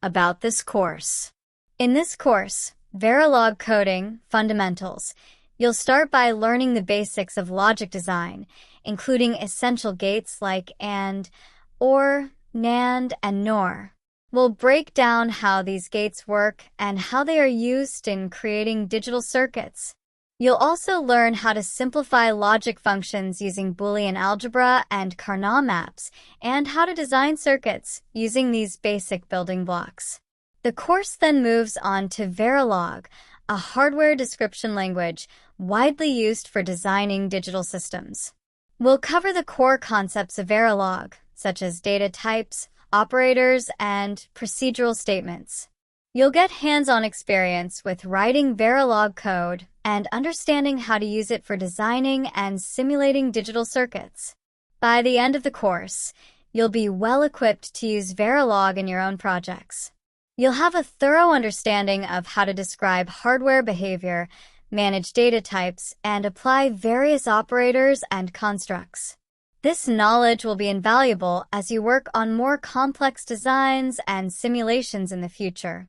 about this course. In this course, Verilog Coding Fundamentals, you'll start by learning the basics of logic design, including essential gates like AND, OR, NAND, and NOR. We'll break down how these gates work and how they are used in creating digital circuits. You'll also learn how to simplify logic functions using Boolean algebra and Carnot maps, and how to design circuits using these basic building blocks. The course then moves on to Verilog, a hardware description language widely used for designing digital systems. We'll cover the core concepts of Verilog, such as data types, operators, and procedural statements. You'll get hands-on experience with writing Verilog code and understanding how to use it for designing and simulating digital circuits. By the end of the course, you'll be well-equipped to use Verilog in your own projects. You'll have a thorough understanding of how to describe hardware behavior, manage data types, and apply various operators and constructs. This knowledge will be invaluable as you work on more complex designs and simulations in the future.